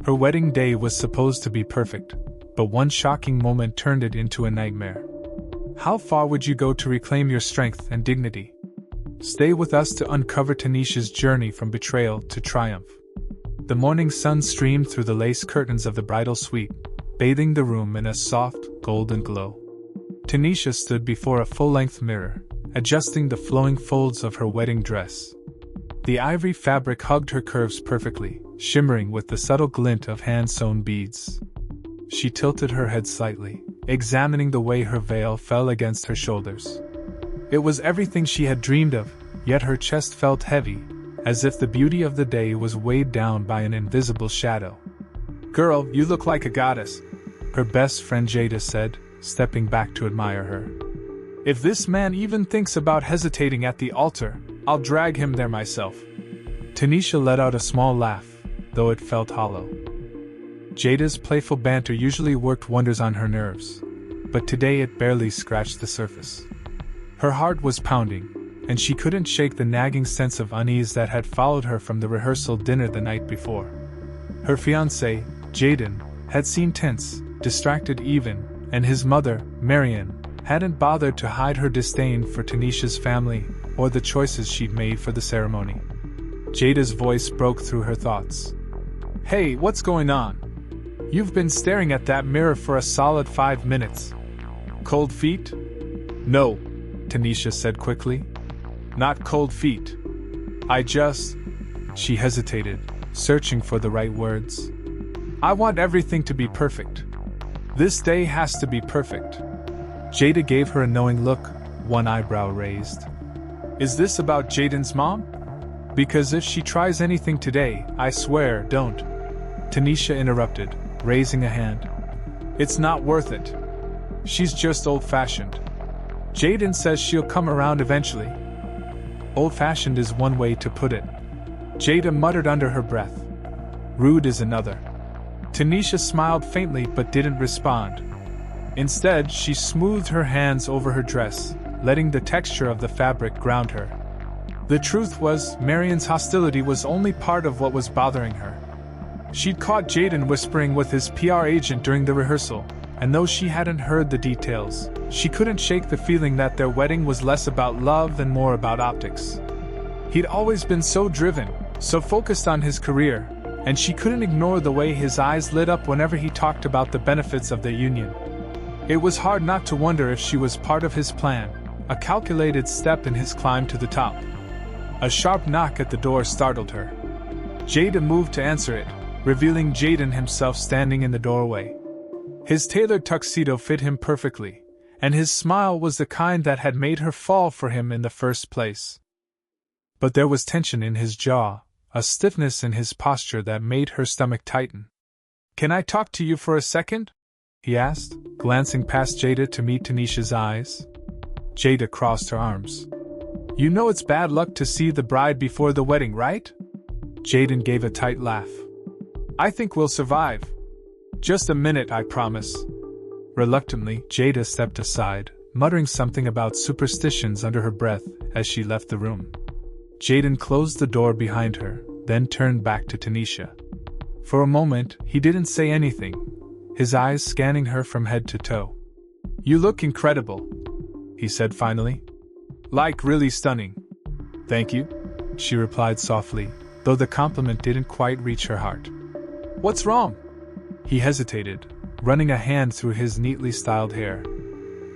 Her wedding day was supposed to be perfect, but one shocking moment turned it into a nightmare. How far would you go to reclaim your strength and dignity? Stay with us to uncover Tanisha's journey from betrayal to triumph. The morning sun streamed through the lace curtains of the bridal suite, bathing the room in a soft, golden glow. Tanisha stood before a full-length mirror, adjusting the flowing folds of her wedding dress. The ivory fabric hugged her curves perfectly, shimmering with the subtle glint of hand-sewn beads. She tilted her head slightly, examining the way her veil fell against her shoulders. It was everything she had dreamed of, yet her chest felt heavy, as if the beauty of the day was weighed down by an invisible shadow. "Girl, you look like a goddess," her best friend Jada said, stepping back to admire her. "If this man even thinks about hesitating at the altar, I'll drag him there myself." Tanisha let out a small laugh, though it felt hollow. Jada's playful banter usually worked wonders on her nerves, but today it barely scratched the surface. Her heart was pounding, and she couldn't shake the nagging sense of unease that had followed her from the rehearsal dinner the night before. Her fiancé, Jaden, had seemed tense, distracted even, and his mother, Marian, hadn't bothered to hide her disdain for Tanisha's family or the choices she'd made for the ceremony. Jada's voice broke through her thoughts. "Hey, what's going on? You've been staring at that mirror for a solid 5 minutes. Cold feet?" "No," Tanisha said quickly. "Not cold feet. She hesitated, searching for the right words. "I want everything to be perfect. This day has to be perfect." Jada gave her a knowing look, one eyebrow raised. "Is this about Jaden's mom? Because if she tries anything today, I swear, don't." Tanisha interrupted, raising a hand. "It's not worth it. She's just old-fashioned. Jaden says she'll come around eventually." "Old-fashioned is one way to put it," Jada muttered under her breath. "Rude is another." Tanisha smiled faintly but didn't respond. Instead, she smoothed her hands over her dress, letting the texture of the fabric ground her. The truth was, Marian's hostility was only part of what was bothering her. She'd caught Jaden whispering with his PR agent during the rehearsal, and though she hadn't heard the details, she couldn't shake the feeling that their wedding was less about love and more about optics. He'd always been so driven, so focused on his career, and she couldn't ignore the way his eyes lit up whenever he talked about the benefits of their union. It was hard not to wonder if she was part of his plan, a calculated step in his climb to the top. A sharp knock at the door startled her. Jada moved to answer it, revealing Jaden himself standing in the doorway. His tailored tuxedo fit him perfectly, and his smile was the kind that had made her fall for him in the first place. But there was tension in his jaw, a stiffness in his posture that made her stomach tighten. "Can I talk to you for a second?" he asked, glancing past Jada to meet Tanisha's eyes. Jada crossed her arms. "You know it's bad luck to see the bride before the wedding, right?" Jaden gave a tight laugh. "I think we'll survive. Just a minute, I promise." Reluctantly, Jada stepped aside, muttering something about superstitions under her breath as she left the room. Jaden closed the door behind her, then turned back to Tanisha. For a moment, he didn't say anything, his eyes scanning her from head to toe. "You look incredible," he said finally. "Like really stunning." "Thank you," she replied softly, though the compliment didn't quite reach her heart. "What's wrong?" He hesitated, running a hand through his neatly styled hair.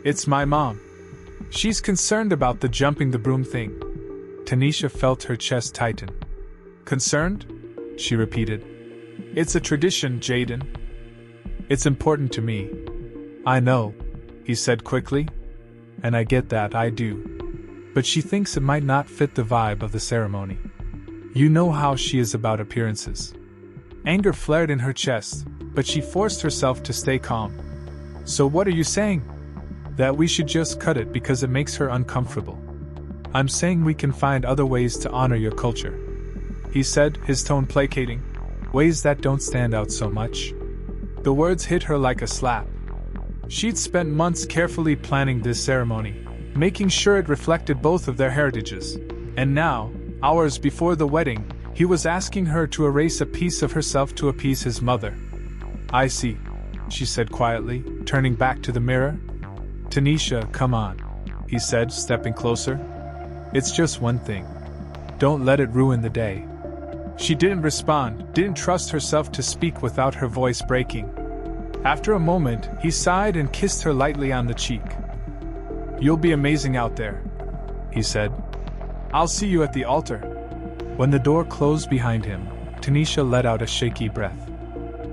"It's my mom. She's concerned about the jumping the broom thing." Tanisha felt her chest tighten. "Concerned?" she repeated. "It's a tradition, Jaden. It's important to me." "I know," he said quickly. "And I get that, I do. But she thinks it might not fit the vibe of the ceremony. You know how she is about appearances." Anger flared in her chest, but she forced herself to stay calm. "So what are you saying?" "That we should just cut it because it makes her uncomfortable." "I'm saying we can find other ways to honor your culture," he said, his tone placating. "Ways that don't stand out so much." The words hit her like a slap. She'd spent months carefully planning this ceremony, making sure it reflected both of their heritages, and now, hours before the wedding, He was asking her to erase a piece of herself to appease his mother. "I see," she said quietly, turning back to the mirror. "Tanisha, come on," he said, stepping closer. "It's just one thing. Don't let it ruin the day." She didn't respond, didn't trust herself to speak without her voice breaking. After a moment, he sighed and kissed her lightly on the cheek. "You'll be amazing out there," he said. "I'll see you at the altar." When the door closed behind him, Tanisha let out a shaky breath.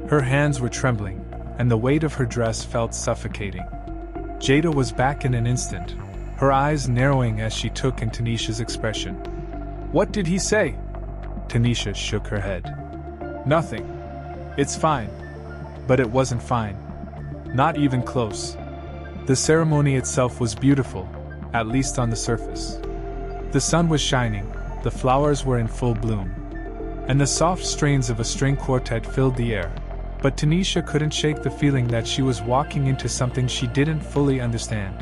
Her hands were trembling, and the weight of her dress felt suffocating. Jada was back in an instant, her eyes narrowing as she took in Tanisha's expression. "What did he say?" Tanisha shook her head. "Nothing. It's fine." But it wasn't fine. Not even close. The ceremony itself was beautiful, at least on the surface. The sun was shining, the flowers were in full bloom, and the soft strains of a string quartet filled the air. But Tanisha couldn't shake the feeling that she was walking into something she didn't fully understand.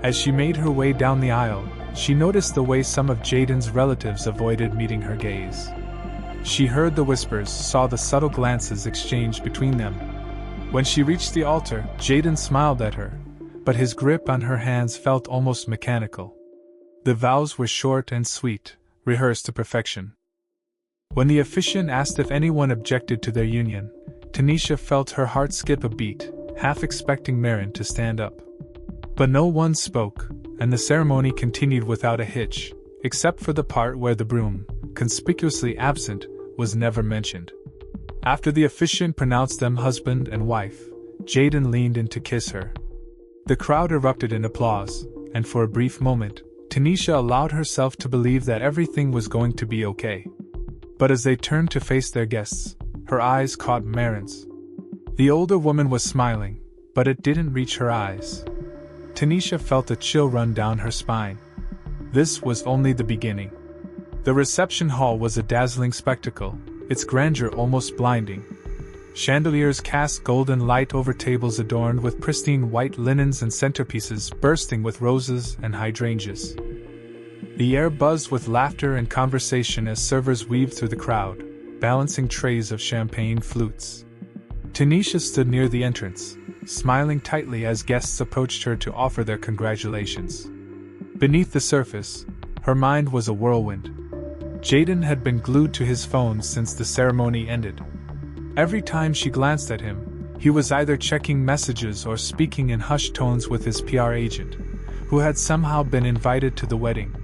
As she made her way down the aisle, she noticed the way some of Jaden's relatives avoided meeting her gaze. She heard the whispers, saw the subtle glances exchanged between them. When she reached the altar, Jaden smiled at her, but his grip on her hands felt almost mechanical. The vows were short and sweet, rehearsed to perfection. When the officiant asked if anyone objected to their union, Tanisha felt her heart skip a beat, half expecting Marin to stand up. But no one spoke, and the ceremony continued without a hitch, except for the part where the broom, conspicuously absent, was never mentioned. After the officiant pronounced them husband and wife, Jaden leaned in to kiss her. The crowd erupted in applause, and for a brief moment, Tanisha allowed herself to believe that everything was going to be okay. But as they turned to face their guests, her eyes caught Marin's. The older woman was smiling, but it didn't reach her eyes. Tanisha felt a chill run down her spine. This was only the beginning. The reception hall was a dazzling spectacle, its grandeur almost blinding. Chandeliers cast golden light over tables adorned with pristine white linens and centerpieces bursting with roses and hydrangeas. The air buzzed with laughter and conversation as servers weaved through the crowd, balancing trays of champagne flutes. Tanisha stood near the entrance, smiling tightly as guests approached her to offer their congratulations. Beneath the surface, her mind was a whirlwind. Jaden had been glued to his phone since the ceremony ended. Every time she glanced at him, he was either checking messages or speaking in hushed tones with his PR agent, who had somehow been invited to the wedding.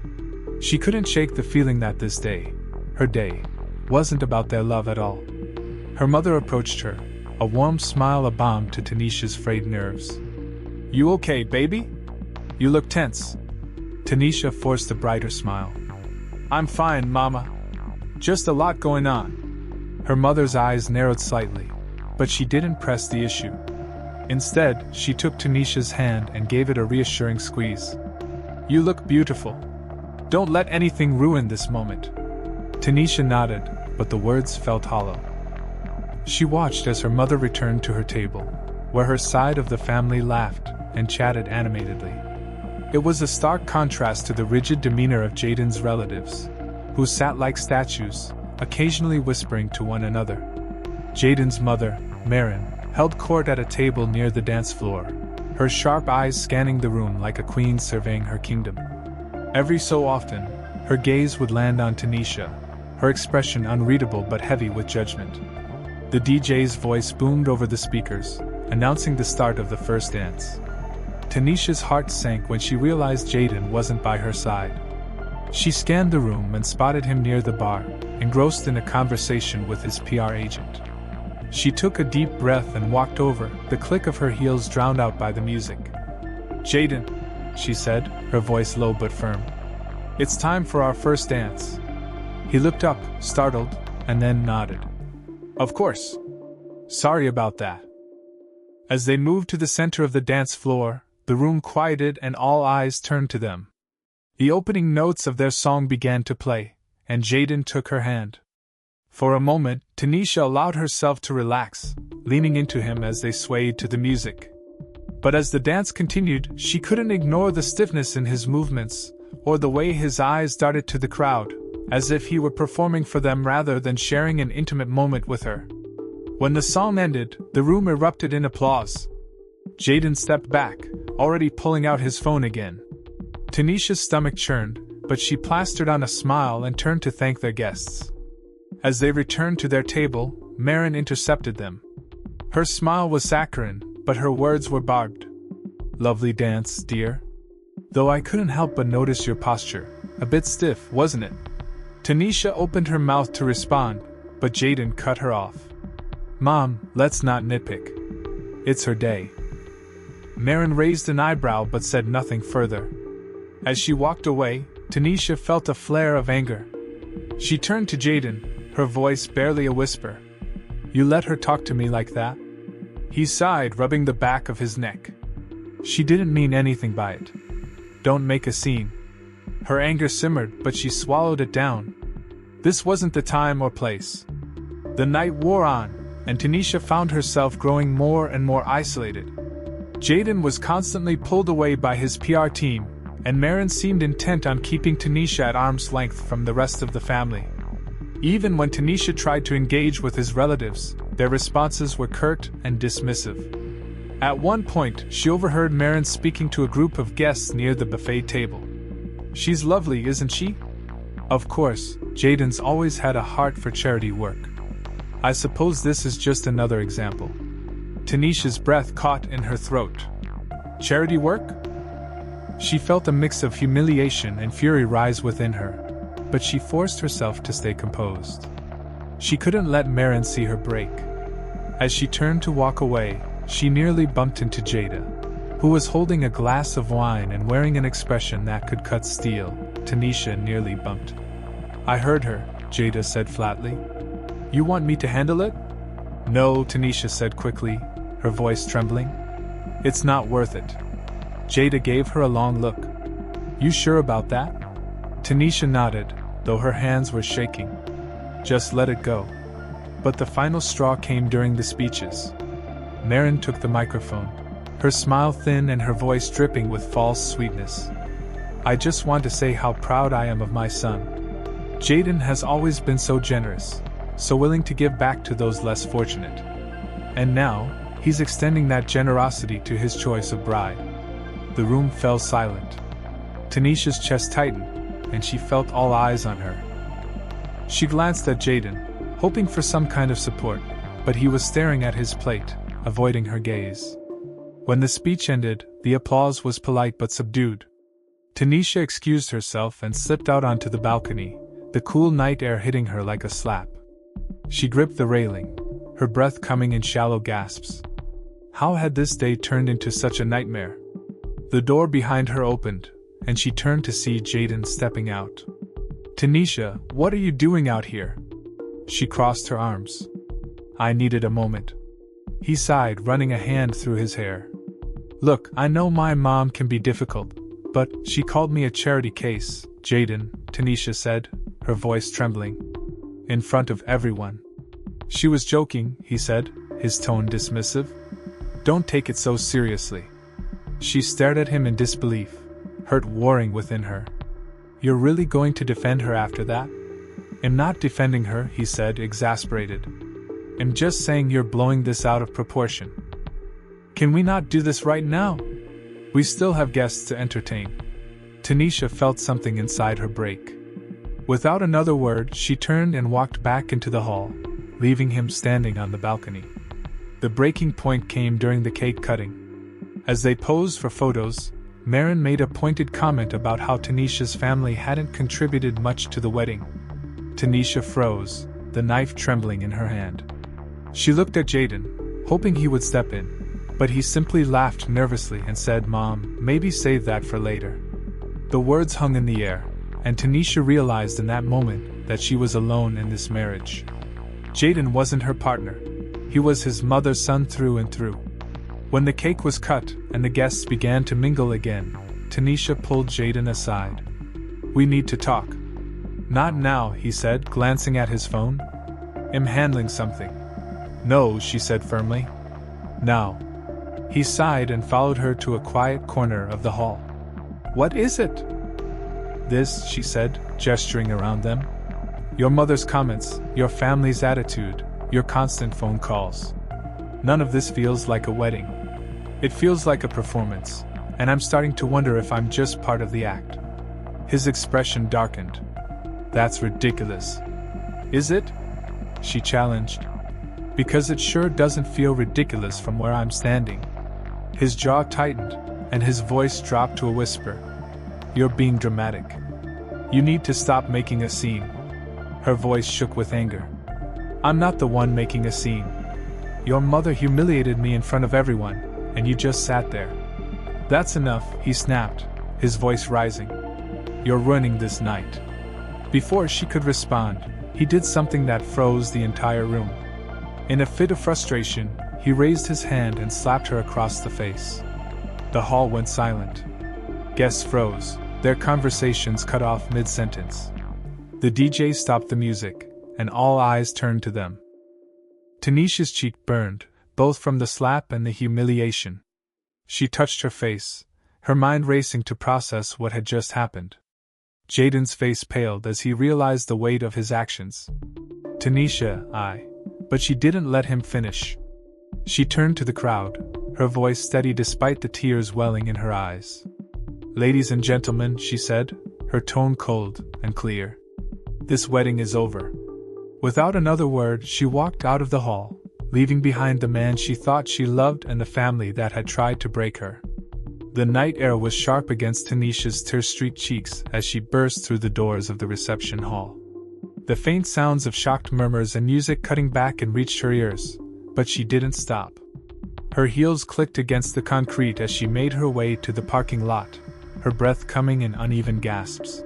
She couldn't shake the feeling that this day, her day, wasn't about their love at all. Her mother approached her, a warm smile a balm to Tanisha's frayed nerves. "You okay, baby? You look tense." Tanisha forced a brighter smile. "I'm fine, Mama. Just a lot going on." Her mother's eyes narrowed slightly, but she didn't press the issue. Instead, she took Tanisha's hand and gave it a reassuring squeeze. "You look beautiful. Don't let anything ruin this moment." Tanisha nodded, but the words felt hollow. She watched as her mother returned to her table, where her side of the family laughed and chatted animatedly. It was a stark contrast to the rigid demeanor of Jaden's relatives, who sat like statues, occasionally whispering to one another. Jaden's mother, Marin, held court at a table near the dance floor, her sharp eyes scanning the room like a queen surveying her kingdom. Every so often, her gaze would land on Tanisha, her expression unreadable but heavy with judgment. The DJ's voice boomed over the speakers, announcing the start of the first dance. Tanisha's heart sank when she realized Jaden wasn't by her side. She scanned the room and spotted him near the bar, engrossed in a conversation with his PR agent. She took a deep breath and walked over, the click of her heels drowned out by the music. "Jaden," she said, her voice low but firm. "It's time for our first dance." He looked up, startled, and then nodded. "Of course. Sorry about that." As they moved to the center of the dance floor, the room quieted and all eyes turned to them. The opening notes of their song began to play, and Jaden took her hand. For a moment, Tanisha allowed herself to relax, leaning into him as they swayed to the music. But as the dance continued, she couldn't ignore the stiffness in his movements, or the way his eyes darted to the crowd, as if he were performing for them rather than sharing an intimate moment with her. When the song ended, the room erupted in applause. Jaden stepped back, already pulling out his phone again. Tanisha's stomach churned, but she plastered on a smile and turned to thank their guests. As they returned to their table, Marin intercepted them. Her smile was saccharine, but her words were barbed. "Lovely dance, dear. Though I couldn't help but notice your posture. A bit stiff, wasn't it?" Tanisha opened her mouth to respond, but Jaden cut her off. "Mom, let's not nitpick. It's her day." Marin raised an eyebrow but said nothing further. As she walked away, Tanisha felt a flare of anger. She turned to Jaden, her voice barely a whisper. "You let her talk to me like that?" He sighed, rubbing the back of his neck. "She didn't mean anything by it. Don't make a scene." Her anger simmered, but she swallowed it down. This wasn't the time or place. The night wore on, and Tanisha found herself growing more and more isolated. Jaden was constantly pulled away by his PR team, and Marin seemed intent on keeping Tanisha at arm's length from the rest of the family. Even when Tanisha tried to engage with his relatives, their responses were curt and dismissive. At one point, she overheard Marin speaking to a group of guests near the buffet table. "She's lovely, isn't she?" Of course, Jaden's always had a heart for charity work. I suppose this is just another example. Tanisha's breath caught in her throat. Charity work? She felt a mix of humiliation and fury rise within her, but she forced herself to stay composed. She couldn't let Marin see her break. As she turned to walk away, she nearly bumped into Jada, who was holding a glass of wine and wearing an expression that could cut steel. Tanisha nearly bumped. "I heard her," Jada said flatly. "You want me to handle it?" "No," Tanisha said quickly, her voice trembling. "It's not worth it." Jada gave her a long look. "You sure about that?" Tanisha nodded, though her hands were shaking. "Just let it go." But the final straw came during the speeches. Marin took the microphone, her smile thin and her voice dripping with false sweetness. "I just want to say how proud I am of my son. Jaden has always been so generous, so willing to give back to those less fortunate. And now, he's extending that generosity to his choice of bride." The room fell silent. Tanisha's chest tightened, and she felt all eyes on her. She glanced at Jaden, hoping for some kind of support, but he was staring at his plate, avoiding her gaze. When the speech ended, the applause was polite but subdued. Tanisha excused herself and slipped out onto the balcony, the cool night air hitting her like a slap. She gripped the railing, her breath coming in shallow gasps. How had this day turned into such a nightmare? The door behind her opened, and she turned to see Jaden stepping out. "Tanisha, what are you doing out here?" She crossed her arms. "I needed a moment." He sighed, running a hand through his hair. "Look, I know my mom can be difficult, but she called me a charity case, Jaden," Tanisha said, her voice trembling. "In front of everyone." "She was joking," he said, his tone dismissive. "Don't take it so seriously." She stared at him in disbelief, hurt warring within her. "You're really going to defend her after that?" "I'm not defending her," he said, exasperated. "I'm just saying you're blowing this out of proportion. Can we not do this right now? We still have guests to entertain." Tanisha felt something inside her break. Without another word, she turned and walked back into the hall, leaving him standing on the balcony. The breaking point came during the cake cutting. As they posed for photos, Marin made a pointed comment about how Tanisha's family hadn't contributed much to the wedding. Tanisha froze, the knife trembling in her hand. She looked at Jaden, hoping he would step in, but he simply laughed nervously and said, "Mom, maybe save that for later." The words hung in the air, and Tanisha realized in that moment that she was alone in this marriage. Jaden wasn't her partner. He was his mother's son through and through. When the cake was cut and the guests began to mingle again, Tanisha pulled Jaden aside. "We need to talk." "Not now," he said, glancing at his phone. "I'm handling something." "No," she said firmly. "Now." He sighed and followed her to a quiet corner of the hall. "What is it?" "This," she said, gesturing around them. Your mother's comments, your family's attitude, your constant phone calls. None of this feels like a wedding. It feels like a performance, and I'm starting to wonder if I'm just part of the act." His expression darkened. "That's ridiculous." "Is it?" she challenged. "Because it sure doesn't feel ridiculous from where I'm standing." His jaw tightened, and his voice dropped to a whisper. "You're being dramatic. You need to stop making a scene." Her voice shook with anger. "I'm not the one making a scene. Your mother humiliated me in front of everyone, and you just sat there." "That's enough," he snapped, his voice rising. "You're ruining this night." Before she could respond, he did something that froze the entire room. In a fit of frustration, he raised his hand and slapped her across the face. The hall went silent. Guests froze, their conversations cut off mid-sentence. The DJ stopped the music, and all eyes turned to them. Tanisha's cheek burned, both from the slap and the humiliation. She touched her face, her mind racing to process what had just happened. Jaden's face paled as he realized the weight of his actions. "Tanisha, But she didn't let him finish. She turned to the crowd, her voice steady despite the tears welling in her eyes. "Ladies and gentlemen," she said, her tone cold and clear. "This wedding is over." Without another word, she walked out of the hall, leaving behind the man she thought she loved and the family that had tried to break her. The night air was sharp against Tanisha's tear-streaked cheeks as she burst through the doors of the reception hall. The faint sounds of shocked murmurs and music cutting back and reached her ears, but she didn't stop. Her heels clicked against the concrete as she made her way to the parking lot, her breath coming in uneven gasps.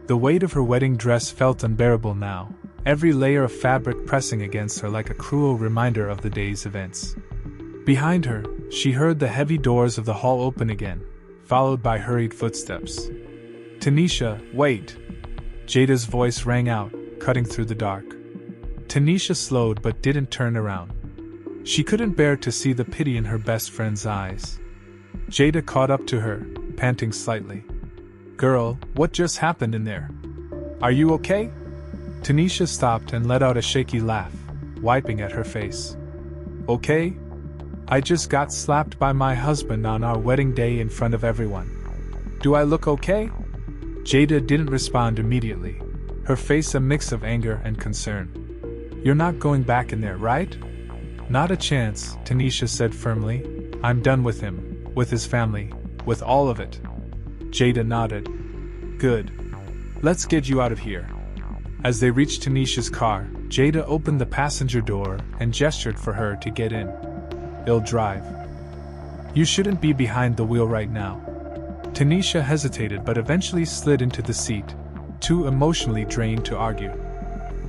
The weight of her wedding dress felt unbearable now, every layer of fabric pressing against her like a cruel reminder of the day's events. Behind her, she heard the heavy doors of the hall open again, followed by hurried footsteps. "Tanisha, wait!" Jada's voice rang out, cutting through the dark. Tanisha slowed but didn't turn around. She couldn't bear to see the pity in her best friend's eyes. Jada caught up to her, panting slightly. "Girl, what just happened in there? Are you okay?" Tanisha stopped and let out a shaky laugh, wiping at her face. "Okay? I just got slapped by my husband on our wedding day in front of everyone. Do I look okay?" Jada didn't respond immediately, her face a mix of anger and concern. "You're not going back in there, right?" "Not a chance," Tanisha said firmly. "I'm done with him, with his family, with all of it." Jada nodded. "Good. Let's get you out of here." As they reached Tanisha's car, Jada opened the passenger door and gestured for her to get in. "I'll drive. You shouldn't be behind the wheel right now." Tanisha hesitated but eventually slid into the seat, too emotionally drained to argue.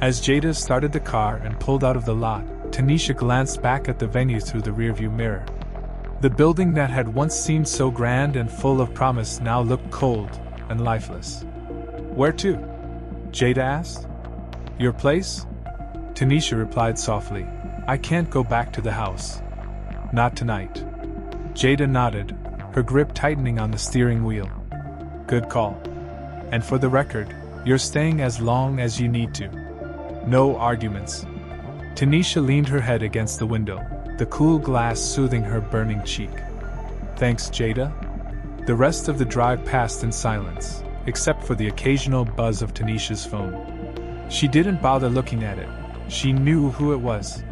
As Jada started the car and pulled out of the lot, Tanisha glanced back at the venue through the rearview mirror. The building that had once seemed so grand and full of promise now looked cold and lifeless. "Where to?" Jada asked. "Your place?" Tanisha replied softly. "I can't go back to the house. Not tonight." Jada nodded, her grip tightening on the steering wheel. "Good call. And for the record, you're staying as long as you need to. No arguments." Tanisha leaned her head against the window, the cool glass soothing her burning cheek. "Thanks, Jada." The rest of the drive passed in silence, except for the occasional buzz of Tanisha's phone. She didn't bother looking at it. She knew who it was.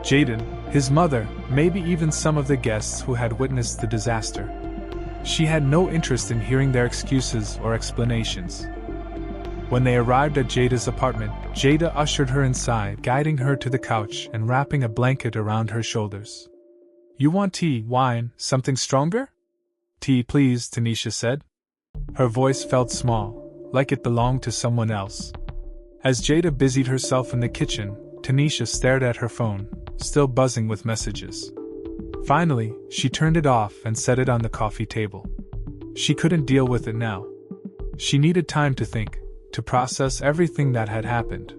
Jaden, his mother, maybe even some of the guests who had witnessed the disaster. She had no interest in hearing their excuses or explanations. When they arrived at Jada's apartment, Jada ushered her inside, guiding her to the couch and wrapping a blanket around her shoulders. "You want tea, wine, something stronger?" "Tea, please," Tanisha said. Her voice felt small, like it belonged to someone else. As Jada busied herself in the kitchen, Tanisha stared at her phone, still buzzing with messages. Finally, she turned it off and set it on the coffee table. She couldn't deal with it now. She needed time to think, to process everything that had happened.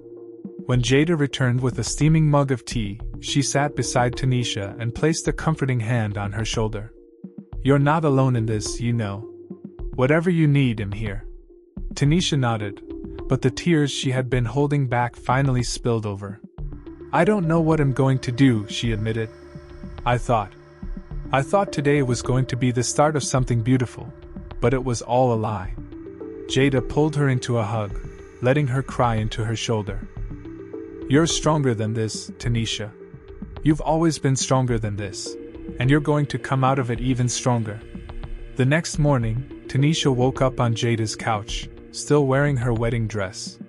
When Jada returned with a steaming mug of tea, she sat beside Tanisha and placed a comforting hand on her shoulder. "You're not alone in this, you know. Whatever you need, I'm here." Tanisha nodded, but the tears she had been holding back finally spilled over. "I don't know what I'm going to do," she admitted. I thought today was going to be the start of something beautiful, but it was all a lie." Jada pulled her into a hug, letting her cry into her shoulder. "You're stronger than this, Tanisha. You've always been stronger than this, and you're going to come out of it even stronger." The next morning, Tanisha woke up on Jada's couch, still wearing her wedding dress.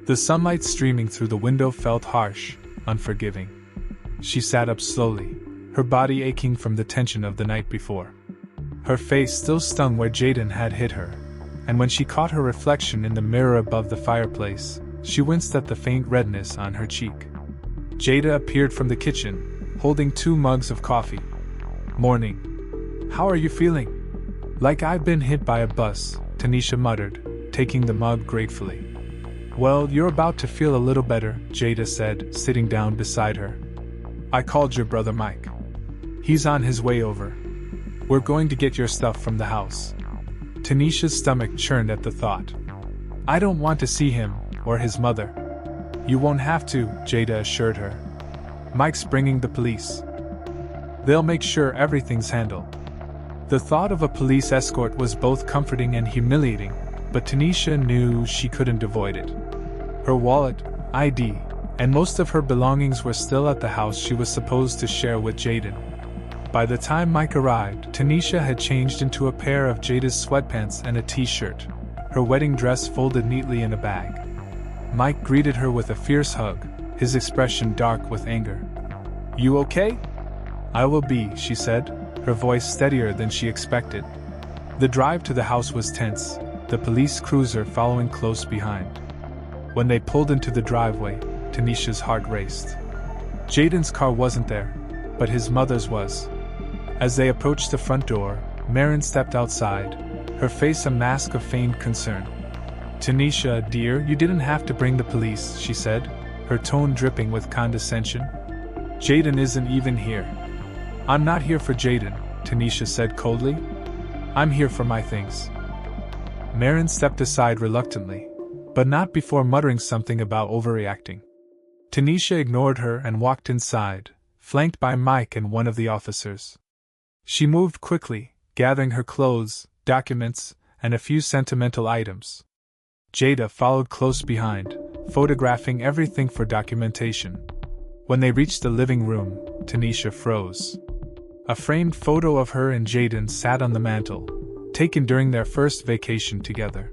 The sunlight streaming through the window felt harsh, unforgiving. She sat up slowly, her body aching from the tension of the night before. Her face still stung where Jaden had hit her, and when she caught her reflection in the mirror above the fireplace, she winced at the faint redness on her cheek. Jada appeared from the kitchen, holding 2 mugs of coffee. "Morning. How are you feeling?" "Like I've been hit by a bus," Tanisha muttered, taking the mug gratefully. "Well, you're about to feel a little better," Jada said, sitting down beside her. "I called your brother Mike. He's on his way over. We're going to get your stuff from the house." Tanisha's stomach churned at the thought. "I don't want to see him, or his mother." "You won't have to," Jada assured her. "Mike's bringing the police. They'll make sure everything's handled." The thought of a police escort was both comforting and humiliating, but Tanisha knew she couldn't avoid it. Her wallet, ID, and most of her belongings were still at the house she was supposed to share with Jaden. By the time Mike arrived, Tanisha had changed into a pair of Jada's sweatpants and a t-shirt, her wedding dress folded neatly in a bag. Mike greeted her with a fierce hug, his expression dark with anger. "You okay?" "I will be," she said, her voice steadier than she expected. The drive to the house was tense, the police cruiser following close behind. When they pulled into the driveway, Tanisha's heart raced. Jaden's car wasn't there, but his mother's was. As they approached the front door, Marin stepped outside, her face a mask of feigned concern. "Tanisha, dear, you didn't have to bring the police," she said, her tone dripping with condescension. "Jaden isn't even here." "I'm not here for Jaden," Tanisha said coldly. "I'm here for my things." Marin stepped aside reluctantly, but not before muttering something about overreacting. Tanisha ignored her and walked inside, flanked by Mike and one of the officers. She moved quickly, gathering her clothes, documents, and a few sentimental items. Jada followed close behind, photographing everything for documentation. When they reached the living room, Tanisha froze. A framed photo of her and Jaden sat on the mantel, taken during their first vacation together.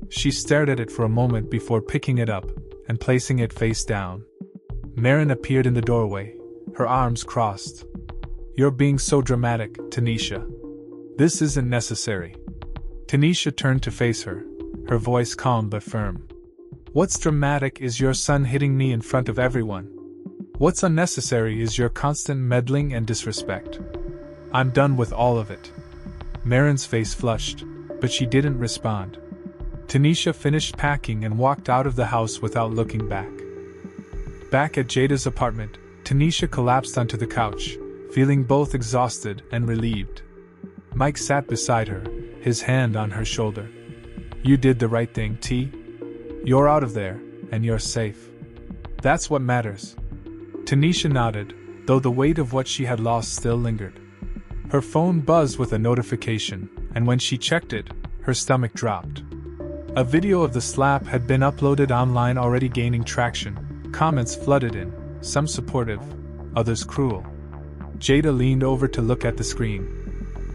She stared at it for a moment before picking it up and placing it face down. Marin appeared in the doorway, her arms crossed. "You're being so dramatic, Tanisha. This isn't necessary." Tanisha turned to face her, her voice calm but firm. "What's dramatic is your son hitting me in front of everyone. What's unnecessary is your constant meddling and disrespect. I'm done with all of it." Marin's face flushed, but she didn't respond. Tanisha finished packing and walked out of the house without looking back. Back at Jada's apartment, Tanisha collapsed onto the couch, feeling both exhausted and relieved. Mike sat beside her, his hand on her shoulder. "You did the right thing, T. You're out of there, and you're safe. That's what matters." Tanisha nodded, though the weight of what she had lost still lingered. Her phone buzzed with a notification, and when she checked it, her stomach dropped. A video of the slap had been uploaded online, already gaining traction. Comments flooded in, some supportive, others cruel. Jada leaned over to look at the screen.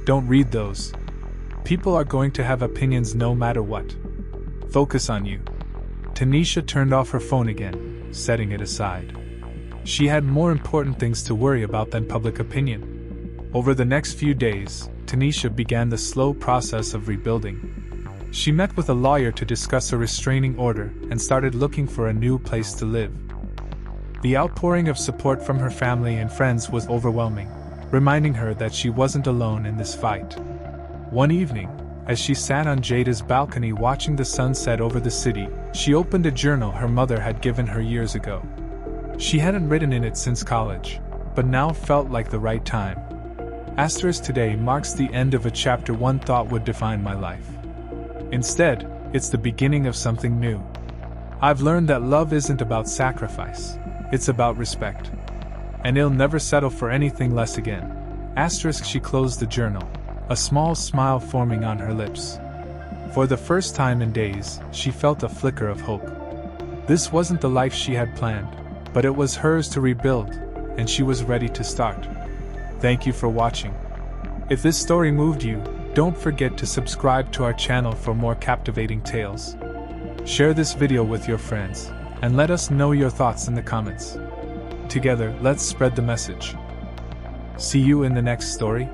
"Don't read those. People are going to have opinions no matter what. Focus on you." Tanisha turned off her phone again, setting it aside. She had more important things to worry about than public opinion. Over the next few days, Tanisha began the slow process of rebuilding. She met with a lawyer to discuss a restraining order and started looking for a new place to live. The outpouring of support from her family and friends was overwhelming, reminding her that she wasn't alone in this fight. One evening, as she sat on Jada's balcony watching the sun set over the city, she opened a journal her mother had given her years ago. She hadn't written in it since college, but now felt like the right time. Asterisk today marks the end of a chapter one thought would define my life. Instead, it's the beginning of something new. I've learned that love isn't about sacrifice, it's about respect. And he'll never settle for anything less again. Asterisk. She closed the journal, a small smile forming on her lips. For the first time in days, she felt a flicker of hope. This wasn't the life she had planned, but it was hers to rebuild, and she was ready to start. Thank you for watching. If this story moved you, don't forget to subscribe to our channel for more captivating tales. Share this video with your friends, and let us know your thoughts in the comments. Together, let's spread the message. See you in the next story.